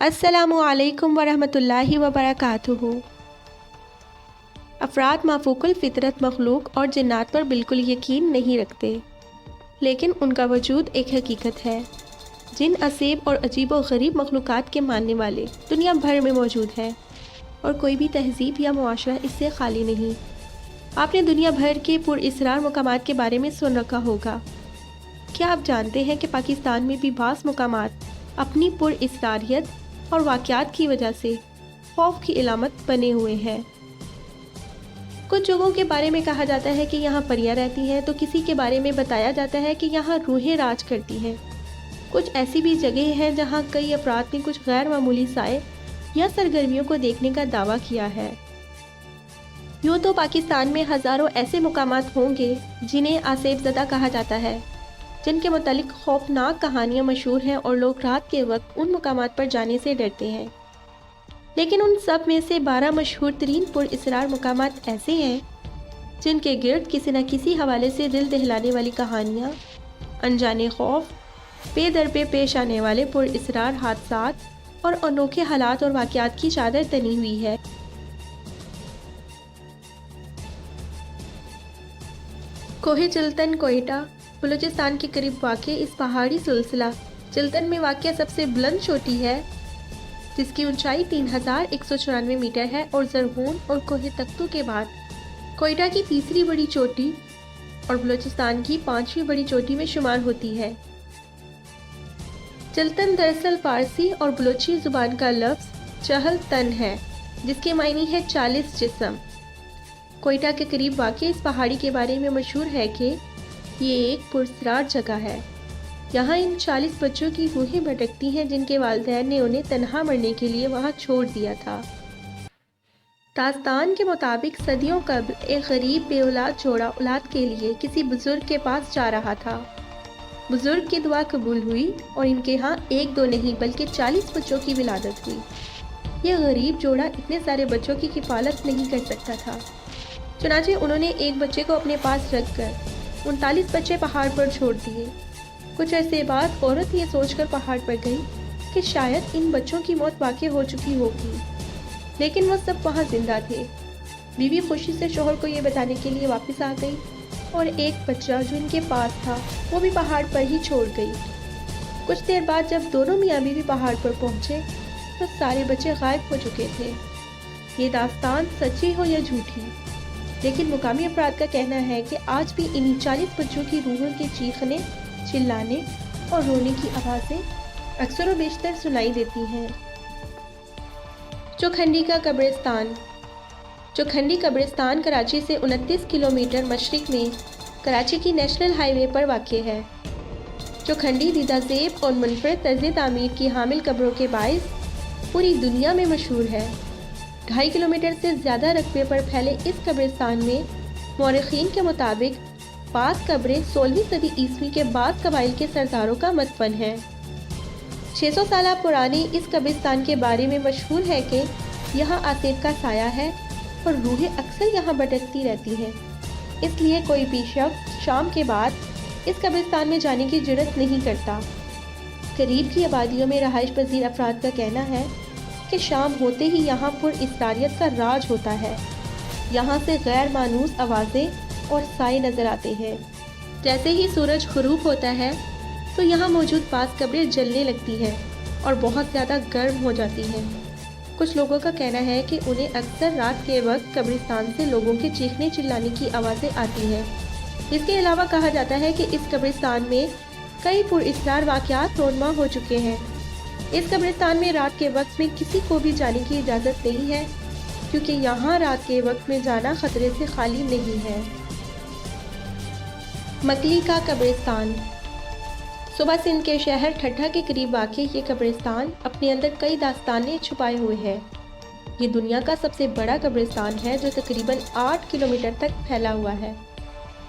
السلام علیکم ورحمۃ اللہ وبرکاتہ۔ افراد مافوق الفطرت مخلوق اور جنات پر بالکل یقین نہیں رکھتے، لیکن ان کا وجود ایک حقیقت ہے۔ جن عصیب اور عجیب و غریب مخلوقات کے ماننے والے دنیا بھر میں موجود ہیں، اور کوئی بھی تہذیب یا معاشرہ اس سے خالی نہیں۔ آپ نے دنیا بھر کے پراسرار مقامات کے بارے میں سن رکھا ہوگا۔ کیا آپ جانتے ہیں کہ پاکستان میں بھی بعض مقامات اپنی پراسراریت اور واقعات کی وجہ سے خوف کی علامت بنے ہوئے ہیں؟ کچھ جگہوں کے بارے میں کہا جاتا ہے کہ یہاں پریاں رہتی ہیں، تو کسی کے بارے میں بتایا جاتا ہے کہ یہاں روحیں راج کرتی ہیں۔ کچھ ایسی بھی جگہیں ہیں جہاں کئی افراد نے کچھ غیر معمولی سائے یا سرگرمیوں کو دیکھنے کا دعویٰ کیا ہے۔ یوں تو پاکستان میں ہزاروں ایسے مقامات ہوں گے جنہیں آسیب زدہ کہا جاتا ہے، جن کے متعلق خوفناک کہانیاں مشہور ہیں اور لوگ رات کے وقت ان مقامات پر جانے سے ڈرتے ہیں۔ لیکن ان سب میں سے 12 مشہور ترین پراسرار مقامات ایسے ہیں جن کے گرد کسی نہ کسی حوالے سے دل دہلانے والی کہانیاں، انجانے خوف، پے در پہ پیش آنے والے پراسرار حادثات اور انوکھے حالات اور واقعات کی چادر تنی ہوئی ہے۔ کوہ چلتن کوئٹہ، بلوچستان کے قریب واقع اس پہاڑی سلسلہ چلتن میں واقع سب سے بلند چوٹی ہے، جس کی اونچائی 3194 میٹر ہے اور زرغون اور کوہ تختو کے بعد کوئٹہ کی تیسری بڑی چوٹی اور بلوچستان کی 5ویں بڑی چوٹی میں شمار ہوتی ہے۔ چلتن دراصل فارسی اور بلوچی زبان کا لفظ چہل تن ہے، جس کے معنی ہے 40 جسم۔ کوئٹہ کے قریب واقع اس پہاڑی کے بارے میں مشہور ہے کہ یہ ایک پراسرار جگہ ہے۔ یہاں ان 40 بچوں کی روحیں بھٹکتی ہیں جن کے والدین نے انہیں تنہا مرنے کے لیے وہاں چھوڑ دیا تھا۔ داستان کے مطابق صدیوں قبل ایک غریب بے اولاد جوڑا اولاد کے لیے کسی بزرگ کے پاس جا رہا تھا۔ بزرگ کی دعا قبول ہوئی اور ان کے ہاں 1-2 نہیں بلکہ 40 بچوں کی ولادت ہوئی۔ یہ غریب جوڑا اتنے سارے بچوں کی کفالت نہیں کر سکتا تھا، چنانچہ انہوں نے ایک بچے کو اپنے پاس رکھ کر 39 بچے پہاڑ پر چھوڑ دیے۔ کچھ عرصے بعد عورت یہ سوچ کر پہاڑ پر گئی کہ شاید ان بچوں کی موت واقع ہو چکی ہوگی، لیکن وہ سب وہاں زندہ تھے۔ بیوی خوشی سے شوہر کو یہ بتانے کے لیے واپس آ گئی اور ایک بچہ جو ان کے پاس تھا وہ بھی پہاڑ پر ہی چھوڑ گئی۔ کچھ دیر بعد جب دونوں میاں بیوی پہاڑ پر پہنچے تو سارے بچے غائب ہو چکے تھے۔ یہ داستان سچی ہو یا جھوٹی، لیکن مقامی افراد کا کہنا ہے کہ آج بھی انہی 40 بچوں کی روحوں کے چیخنے، چلانے اور رونے کی آوازیں اکثر و بیشتر سنائی دیتی ہیں۔ چوکھنڈی کا قبرستان۔ چوکھنڈی قبرستان کراچی سے 29 کلومیٹر مشرق میں کراچی کی نیشنل ہائی وے پر واقع ہے۔ چوکھنڈی دیدہ زیب اور منفرد طرز تعمیر کی حامل قبروں کے باعث پوری دنیا میں مشہور ہے۔ 2.5 کلومیٹر سے زیادہ رقبے پر پھیلے اس قبرستان میں مورخین کے مطابق بعض قبریں 16ویں صدی عیسوی کے بعض قبائل کے سرداروں کا مدفن ہے۔ 600 سالہ پرانی اس قبرستان کے بارے میں مشہور ہے کہ یہاں آسیب کا سایہ ہے اور روحیں اکثر یہاں بھٹکتی رہتی ہیں، اس لیے کوئی بھی شخص شام کے بعد اس قبرستان میں جانے کی جرات نہیں کرتا۔ قریب کی آبادیوں میں رہائش پذیر افراد کا کہنا ہے کہ شام ہوتے ہی یہاں پراسراریت کا راج ہوتا ہے۔ یہاں سے غیر مانوس آوازیں اور سائے نظر آتے ہیں۔ جیسے ہی سورج غروب ہوتا ہے تو یہاں موجود بعض قبریں جلنے لگتی ہیں اور بہت زیادہ گرم ہو جاتی ہیں۔ کچھ لوگوں کا کہنا ہے کہ انہیں اکثر رات کے وقت قبرستان سے لوگوں کے چیخنے چلانے کی آوازیں آتی ہیں۔ اس کے علاوہ کہا جاتا ہے کہ اس قبرستان میں کئی پراسرار واقعات رونما ہو چکے ہیں۔ اس قبرستان میں رات کے وقت میں کسی کو بھی جانے کی اجازت نہیں ہے، کیونکہ یہاں رات کے وقت میں جانا خطرے سے خالی نہیں ہے۔ مکلی کا قبرستان۔ صوبہ سندھ کے شہر ٹھٹھہ کے قریب واقع یہ قبرستان اپنے اندر کئی داستانیں چھپائے ہوئے ہے۔ یہ دنیا کا سب سے بڑا قبرستان ہے جو تقریباً 8 کلومیٹر تک پھیلا ہوا ہے۔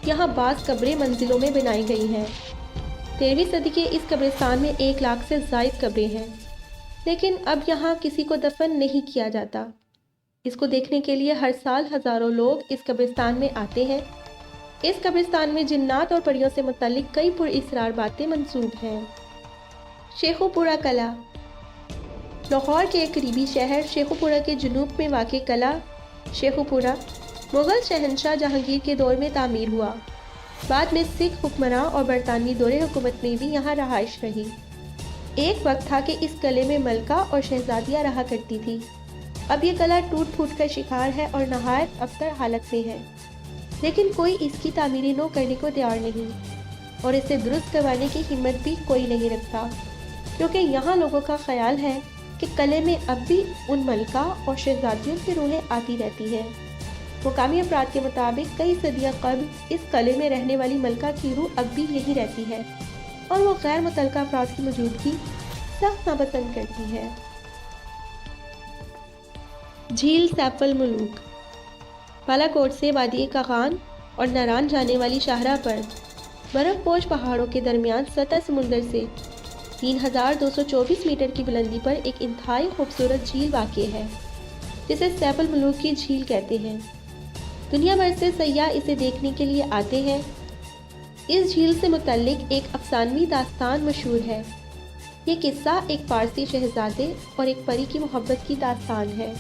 یہاں بعض قبریں منزلوں میں بنائی گئی ہیں۔ 13ویں صدی کے اس قبرستان میں 1 لاکھ سے زائد قبریں ہیں، لیکن اب یہاں کسی کو دفن نہیں کیا جاتا۔ اس کو دیکھنے کے لیے ہر سال ہزاروں لوگ اس قبرستان میں آتے ہیں۔ اس قبرستان میں جنات اور پریوں سے متعلق کئی پراسرار باتیں منسوب ہیں۔ شیخو پورہ قلعہ۔ لاہور کے ایک قریبی شہر شیخوپورہ کے جنوب میں واقع قلعہ شیخوپورہ مغل شہنشاہ جہانگیر کے دور میں تعمیر ہوا۔ بعد میں سکھ حکمراں اور برطانوی دور حکومت میں بھی یہاں رہائش رہی۔ ایک وقت تھا کہ اس قلعے میں ملکہ اور شہزادیاں رہا کرتی تھی۔ اب یہ قلعہ ٹوٹ پھوٹ کا شکار ہے اور نہایت ابتر حالت میں ہے، لیکن کوئی اس کی تعمیری نو کرنے کو تیار نہیں، اور اسے درست کروانے کی ہمت بھی کوئی نہیں رکھتا، کیونکہ یہاں لوگوں کا خیال ہے کہ قلعے میں اب بھی ان ملکہ اور شہزادیوں کی روحیں آتی رہتی ہیں۔ مقامی افراد کے مطابق کئی صدیاں قبل اس قلعے میں رہنے والی ملکہ کی روح اب بھی یہی رہتی ہے، اور وہ غیر متعلقہ افراد کی موجودگی سخت ناپسند کرتی ہے۔ جھیل سیف الملوک بالا کوٹ سے وادی کاغان اور ناران جانے والی شاہراہ پر برف پوش پہاڑوں کے درمیان سطح سمندر سے 3224 میٹر کی بلندی پر ایک انتہائی خوبصورت جھیل واقع ہے، جسے سیف الملوک کی جھیل کہتے ہیں۔ دنیا بھر سے سیاح اسے دیکھنے کے لیے آتے ہیں۔ اس جھیل سے متعلق ایک افسانوی داستان مشہور ہے۔ یہ قصہ ایک فارسی شہزادے اور ایک پری کی محبت کی داستان ہے۔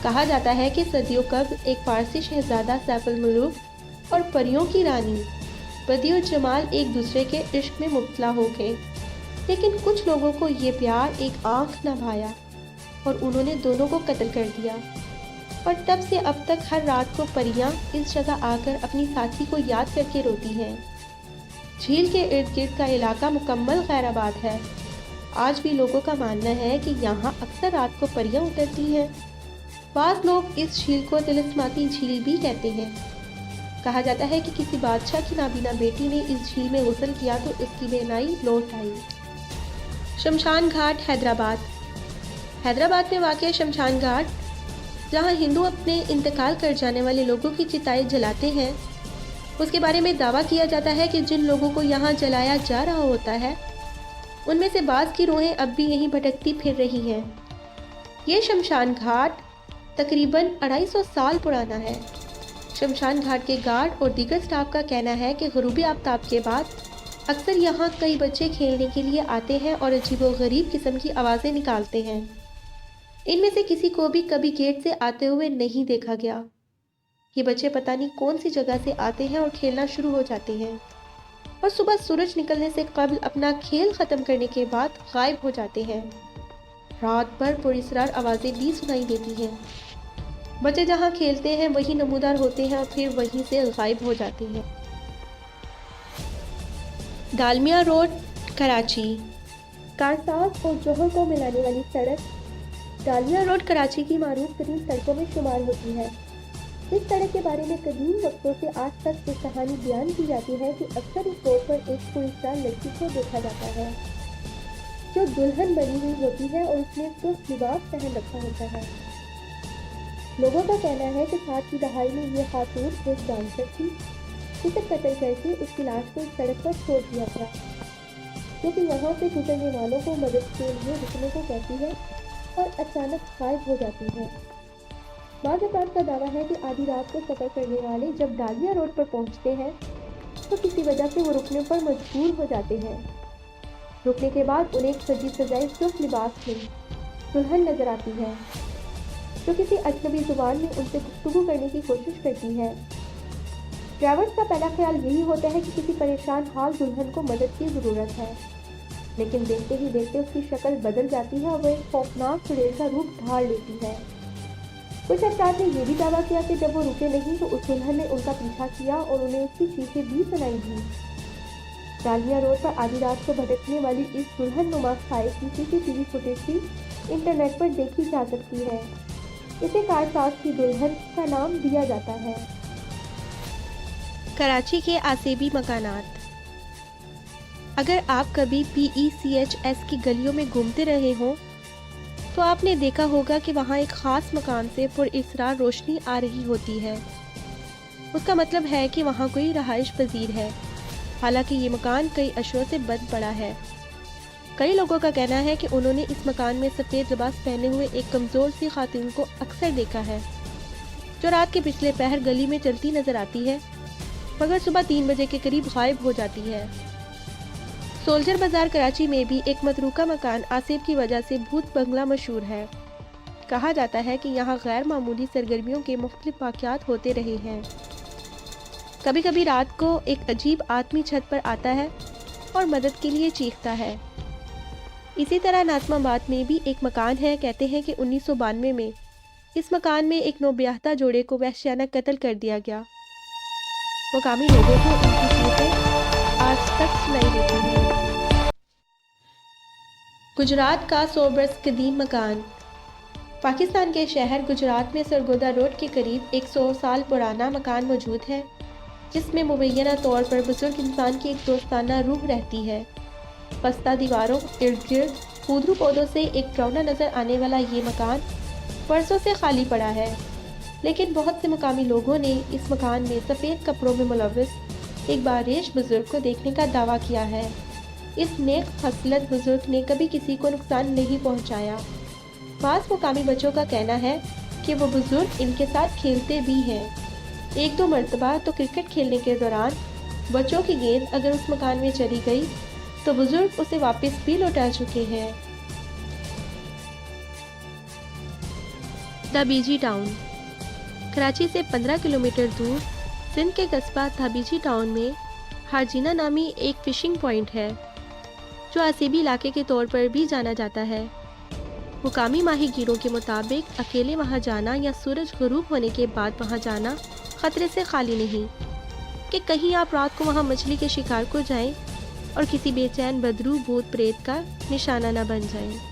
کہا جاتا ہے کہ صدیوں قبل ایک فارسی شہزادہ سیف الملوک اور پریوں کی رانی بدیع الجمال ایک دوسرے کے عشق میں مبتلا ہو گئے، لیکن کچھ لوگوں کو یہ پیار ایک آنکھ نہ بھایا اور انہوں نے دونوں کو قتل کر دیا، اور تب سے اب تک ہر رات کو پریاں اس جگہ آ کر اپنی ساتھی کو یاد کر کے روتی ہیں۔ جھیل کے ارد گرد کا علاقہ مکمل غیر آباد ہے۔ آج بھی لوگوں کا ماننا ہے کہ یہاں اکثر رات کو پریاں اترتی ہیں۔ بعض لوگ اس جھیل کو طلسماتی جھیل بھی کہتے ہیں۔ کہا جاتا ہے کہ کسی بادشاہ کی نابینا بیٹی نے اس جھیل میں غسل کیا تو اس کی بینائی لوٹ آئی۔ شمشان گھاٹ حیدرآباد حیدرآباد میں واقع شمشان گھاٹ، جہاں ہندو اپنے انتقال کر جانے والے لوگوں کی چتائیں جلاتے ہیں، اس کے بارے میں دعویٰ کیا جاتا ہے کہ جن لوگوں کو یہاں جلایا جا رہا ہوتا ہے ان میں سے بعض کی روحیں اب بھی یہیں بھٹکتی پھر رہی ہیں۔ یہ شمشان گھاٹ تقریباً 250 سال پرانا ہے۔ شمشان گھاٹ کے گارڈ اور دیگر سٹاف کا کہنا ہے کہ غروبی آفتاب کے بعد اکثر یہاں کئی بچے کھیلنے کے لیے آتے ہیں اور عجیب و غریب قسم کی آوازیں نکالتے ہیں۔ ان میں سے کسی کو بھی کبھی گیٹ سے آتے ہوئے نہیں دیکھا گیا۔ یہ بچے پتہ نہیں کون سی جگہ سے آتے ہیں اور کھیلنا شروع ہو جاتے ہیں، اور صبح سورج نکلنے سے قبل اپنا کھیل ختم کرنے کے بعد غائب ہو جاتے ہیں۔ رات بھر پراسرار آوازیں بھی سنائی دیتی ہیں۔ بچے جہاں کھیلتے ہیں وہیں نمودار ہوتے ہیں اور پھر وہیں سے غائب ہو جاتے ہیں۔ ڈالمیا روڈ کراچی کارساز اور جوہر کو ملانے والی سڑک ڈالمیا روڈ کراچی کی معروف ترین سڑکوں میں شمار ہوتی ہے۔ اس سڑک کے بارے میں قدیم وقتوں سے آج تک ایک کہانی بیان کی جاتی ہے کہ اکثر اس روڈ پر ایک پراسرار لڑکی کو دیکھا جاتا ہے جو دلہن بنی ہوئی ہوتی ہے اور اس نے سرخ لباس پہن رکھا ہوتا ہے۔ لوگوں کا کہنا ہے کہ 60 کی دہائی میں یہ خاتون ایک ڈانسر تھی جسے قتل کر کے اس کی لاش کو اس سڑک پر چھوڑ دیا تھا، جو کہ یہاں سے گزرنے والوں کو مدد کے لیے رکنے کو کہتی ہے اور اچانک غائب ہو جاتی ہے۔ بعض افراد کا دعویٰ ہے کہ آدھی رات کو سفر کرنے والے جب ڈالمیا روڈ پر پہنچتے ہیں تو کسی وجہ سے وہ رکنے پر مجبور ہو جاتے ہیں۔ رکنے کے بعد انہیں ایک سجی سجائی سرخ لباس میں دلہن نظر آتی ہے جو کسی اجنبی زبان میں ان سے گفتگو کرنے کی کوشش کرتی ہے۔ ڈرائیورز کا پہلا خیال یہی ہوتا ہے کہ کسی پریشان حال دلہن کو مدد کی ضرورت ہے، لیکن دیکھتے ہی دیکھتے اس کی شکل بدل جاتی ہے اور وہ ایک خوفناک چڑیل کا روپ دھار لیتی ہے۔ کچھ افراد نے یہ بھی دعویٰ کیا کہ جب وہ رکے نہیں تو اس دلہن نے ان کا پیچھا کیا اور انہیں اس کی چیخیں بھی سنائی دی۔ ڈالمیا روڈ پر آدھی رات کو بھٹکنے والی اس دلہن نما سائے کی CCTV فوٹیج بھی انٹرنیٹ پر دیکھی جا سکتی ہے۔ اسے کارساز کی دلہن کا نام دیا جاتا ہے۔ کراچی کے آسیبی مکانات اگر آپ کبھی PECHS کی گلیوں میں گھومتے رہے ہوں تو آپ نے دیکھا ہوگا کہ وہاں ایک خاص مکان سے پراسرار روشنی آ رہی ہوتی ہے۔ اس کا مطلب ہے کہ وہاں کوئی رہائش پذیر ہے، حالانکہ یہ مکان کئی اشروں سے بند پڑا ہے۔ کئی لوگوں کا کہنا ہے کہ انہوں نے اس مکان میں سفید لباس پہنے ہوئے ایک کمزور سی خاتون کو اکثر دیکھا ہے، جو رات کے پچھلے پہر گلی میں چلتی نظر آتی ہے مگر صبح 3 بجے کے قریب غائب ہو جاتی ہے۔ سولجر بازار کراچی میں بھی ایک متروکہ مکان آصف کی وجہ سے بھوت بنگلہ مشہور ہے۔ کہا جاتا ہے کہ یہاں غیر معمولی سرگرمیوں کے مختلف واقعات ہوتے رہے ہیں۔ کبھی کبھی رات کو ایک عجیب آدمی چھت پر آتا ہے اور مدد کے لیے چیختا ہے۔ اسی طرح ناظم آباد میں بھی ایک مکان ہے۔ کہتے ہیں کہ 1992 میں اس مکان میں ایک نوبیاہتا جوڑے کو وحشیانہ قتل کر دیا گیا۔ مقامی لوگوں کو ان کی چیخیں آج تک سنائی دیتی ہیں۔ گجرات کا 100 برس قدیم مکان۔ پاکستان کے شہر گجرات میں سرگودا روڈ کے قریب ایک 100 سال پرانا مکان موجود ہے، جس میں مبینہ طور پر بزرگ انسان کی ایک دوستانہ روح رہتی ہے۔ پستہ دیواروں ارد گرد خودرو پودوں سے ایک ڈراؤنا نظر آنے والا یہ مکان برسوں سے خالی پڑا ہے، لیکن بہت سے مقامی لوگوں نے اس مکان میں سفید کپڑوں میں ملوث ایک باریش بزرگ کو دیکھنے کا دعویٰ کیا ہے۔ اس نیک خصلت بزرگ نے کبھی کسی کو نقصان نہیں پہنچایا۔ بعض مقامی بچوں کا کہنا ہے کہ وہ بزرگ ان کے ساتھ کھیلتے بھی ہیں۔ ایک دو مرتبہ تو کرکٹ کھیلنے کے دوران بچوں کی گیند اگر اس مکان میں چلی گئی تو بزرگ اسے واپس بھی لوٹا چکے ہیں۔ دھابیجی ٹاؤن۔ کراچی سے 15 کلومیٹر دور سندھ کے قصبہ دھابیجی ٹاؤن میں ہارجینا نامی ایک فشنگ پوائنٹ ہے، جو آسیبی علاقے کے طور پر بھی جانا جاتا ہے۔ مقامی ماہی گیروں کے مطابق اکیلے وہاں جانا یا سورج غروب ہونے کے بعد وہاں جانا خطرے سے خالی نہیں، کہ کہیں آپ رات کو وہاں مچھلی کے شکار کو جائیں اور کسی بے چین بدرو بھوت پریت کا نشانہ نہ بن جائیں۔